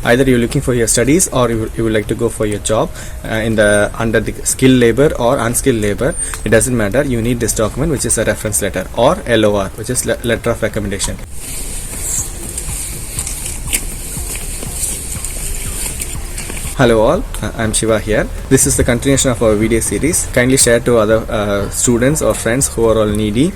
Either you're looking for your studies or you would like to go for your job in the under the skilled labor or unskilled labor. It doesn't matter. You need this document, which is a reference letter, or LOR, which is letter of recommendation. Hello all, I'm Shiva here. This is the continuation of our video series. Kindly share to other students or friends who are all needy.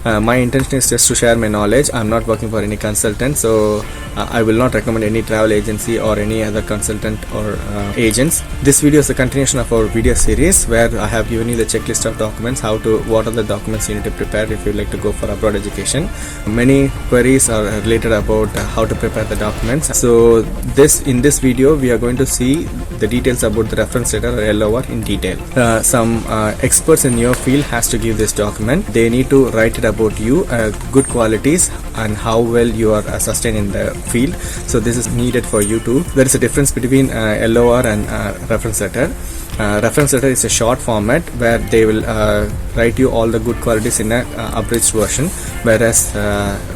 My intention is just to share my knowledge. I'm not working for any consultant, so I will not recommend any travel agency or any other consultant or agents. This video is a continuation of our video series where I have given you the checklist of documents, what are the documents you need to prepare if you like to go for abroad education. Many queries are related about how to prepare the documents. So in this video we are going to see the details about the reference letter or LOR in detail. Some experts in your field has to give this document. They need to write it about you, good qualities and how well you are sustained in the field. So this is needed for you too. There is a difference between LOR and reference letter. Reference letter is a short format where they will write you all the good qualities in a abridged version, whereas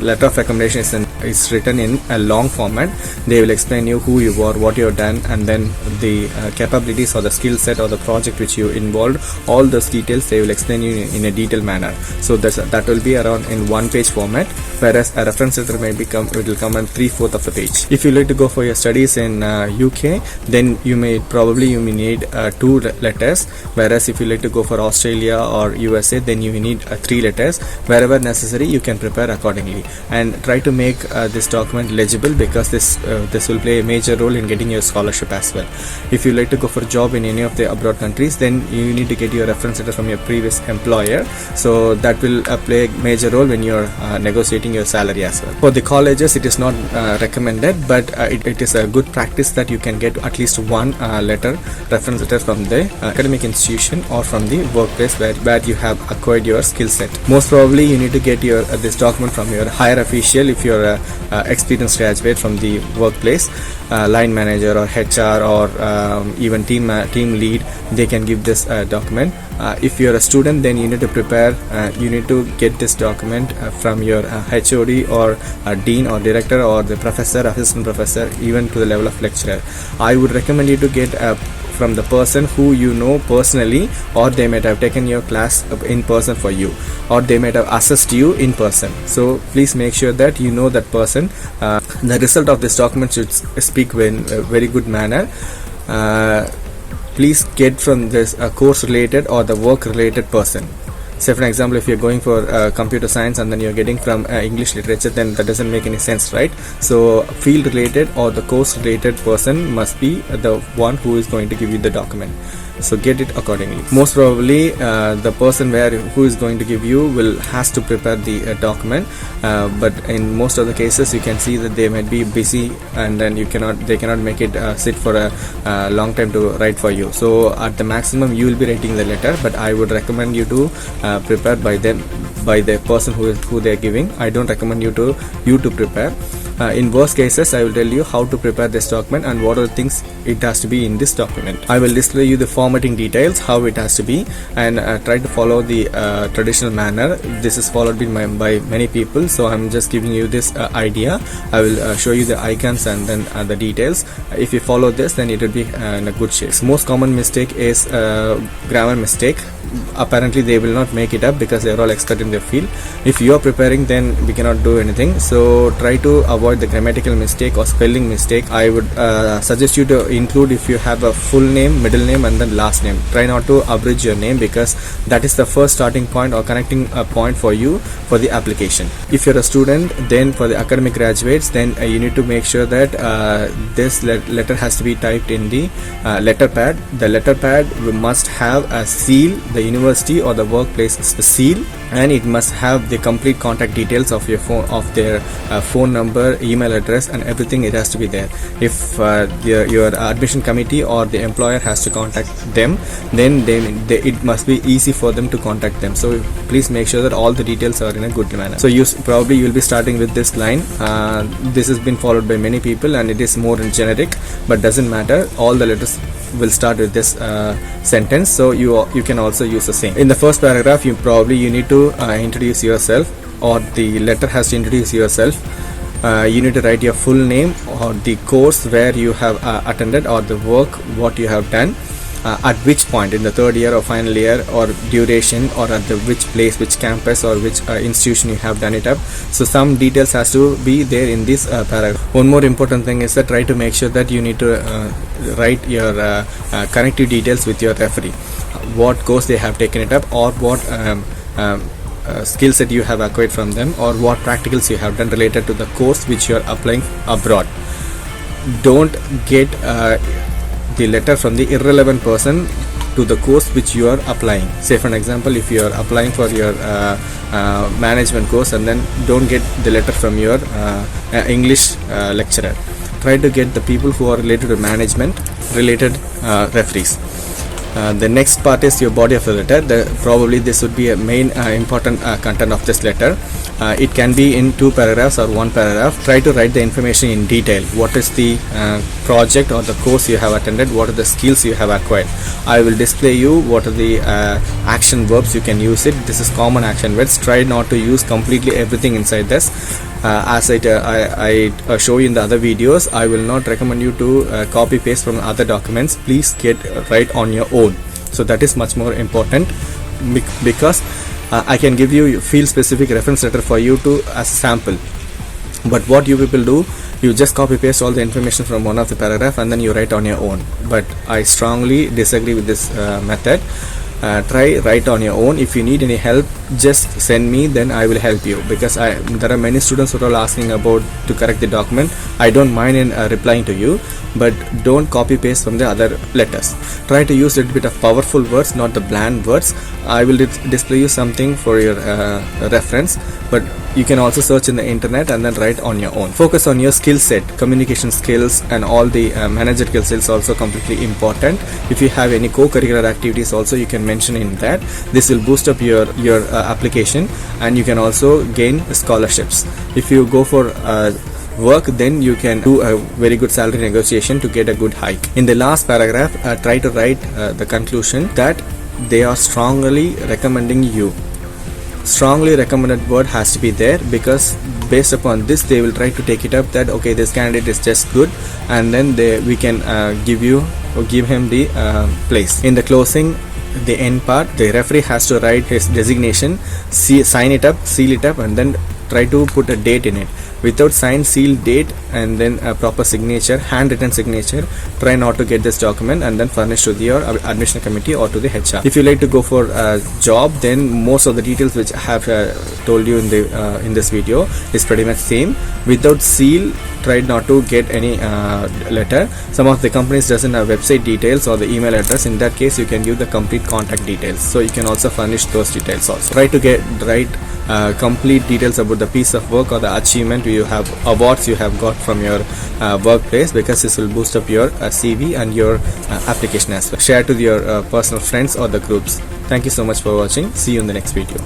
letter of recommendation is written in a long format. They will explain you who you are, what you have done, and then the capabilities or the skill set or the project which you involved. All those details they will explain you in a detailed manner. So that will be around in one-page format, whereas a reference letter it will come on 3/4 of the page. If you like to go for your studies in UK, then you may need 2 letters, whereas if you like to go for Australia or USA, then you need 3 letters. Wherever necessary, you can prepare accordingly, and try to make this document legible, because this will play a major role in getting your scholarship as well. If you like to go for a job in any of the abroad countries, then you need to get your reference letter from your previous employer, so that will play a major role when you're negotiating your salary as well. For the colleges, it is not recommended, but it is a good practice that you can get at least one reference letter from the academic institution or from the workplace where you have acquired your skill set. Most probably you need to get this document from your higher official if you're a experienced graduate from the workplace, line manager or HR or even team lead. They can give this document. If you're a student, then you need to prepare, you need to get this document from your HOD or dean or director or the professor, assistant professor, even to the level of lecturer. I would recommend you to get from the person who you know personally, or they might have taken your class in person for you, or they might have assessed you in person. So please make sure that you know that person. The result of this document should speak in a very good manner. Please get from this course related or the work related person. Say for example, if you're going for computer science and then you're getting from English literature, then that doesn't make any sense, right? So field related or the course related person must be the one who is going to give you the document. So get it accordingly. Most probably the person who is going to give you has to prepare the document, but in most of the cases you can see that they might be busy, and then they cannot make it sit for a long time to write for you. So at the maximum you will be writing the letter, but I would recommend you to prepare by the person who they are giving. I don't recommend you to prepare. In worst cases, I will tell you how to prepare this document and what are the things it has to be in this document. I will display you the formatting details, how it has to be, and try to follow the traditional manner. This is followed by many people, so I'm just giving you this idea. I will show you the icons and then the details. If you follow this, then it will be in a good shape. Most common mistake is grammar mistake. Apparently they will not make it up because they are all expert in their field. If you are preparing, then we cannot do anything. So try to avoid the grammatical mistake or spelling mistake. I would suggest you to include, if you have a full name, middle name and then last name. Try not to abridge your name, because that is the first starting point or connecting point for you for the application. If you're a student, then for the academic graduates, then you need to make sure that this letter has to be typed in the letter pad. The letter pad must have a seal, the university or the workplace seal, and it must have the complete contact details of your phone, of their phone number, email address, and everything. It has to be there. If your admission committee or the employer has to contact them, then it must be easy for them to contact them. So please make sure that all the details are in a good manner. So you will be starting with this line. This has been followed by many people and it is more generic, but doesn't matter. All the letters will start with this sentence, so you can also use the same. In the first paragraph, you need to introduce yourself, or the letter has to introduce yourself. You need to write your full name or the course where you have attended or the work what you have done, at which point in the third year or final year or duration, or at the which place, which campus or which institution you have done it up. So some details has to be there in this paragraph. One more important thing is that try to make sure that you need to write your connective details with your referee, what course they have taken it up, or what skill set you have acquired from them, or what practicals you have done related to the course which you are applying abroad. Don't get the letter from the irrelevant person to the course which you are applying. Say for an example, if you are applying for your management course, and then don't get the letter from your English lecturer. Try to get the people who are related to management related referees. The next part is your body of the letter. Probably this would be a main important content of this letter. It can be in 2 paragraphs or 1 paragraph. Try to write the information in detail. What is the project or the course you have attended, what are the skills you have acquired. I will display you what are the action verbs you can use it. This is common action words. Try not to use completely everything inside this. As I show you in the other videos, I will not recommend you to copy paste from other documents. Please get right on your own. So that is much more important, because I can give you field specific reference letter for you to as a sample, but what you people do, you just copy paste all the information from one of the paragraph and then you write on your own. But I strongly disagree with this method. Try write on your own. If you need any help, just send me, then I will help you, because there are many students who are asking about to correct the document. I don't mind in replying to you, but don't copy paste from the other letters. Try to use a little bit of powerful words, not the bland words. I will display you something for your reference, but you can also search in the internet and then write on your own. Focus on your skill set, communication skills, and all the managerial skills also completely important. If you have any co-curricular activities also, you can mention in that. This will boost up your application, and you can also gain scholarships. If you go for work, then you can do a very good salary negotiation to get a good hike. In the last paragraph, try to write the conclusion that they are strongly recommending you. Strongly recommended word has to be there, because based upon this they will try to take it up that okay, this candidate is just good, and then we can give him the place. In the closing, the end part, the referee has to write his designation, sign it up, seal it up, and then try to put a date in it. Without sign, seal, date, and then a proper signature, handwritten signature, try not to get this document and then furnish to your admission committee or to the HR. If you like to go for a job, then most of the details which I have told you in this video is pretty much same. Without seal, try not to get any letter. Some of the companies doesn't have website details or the email address. In that case, you can give the complete contact details, so you can also furnish those details also. Try to write complete details about the piece of work or the achievement you have, awards you have got from your workplace, because this will boost up your CV and your application as well. Share to your personal friends or the groups. Thank you so much for watching. See you in the next video.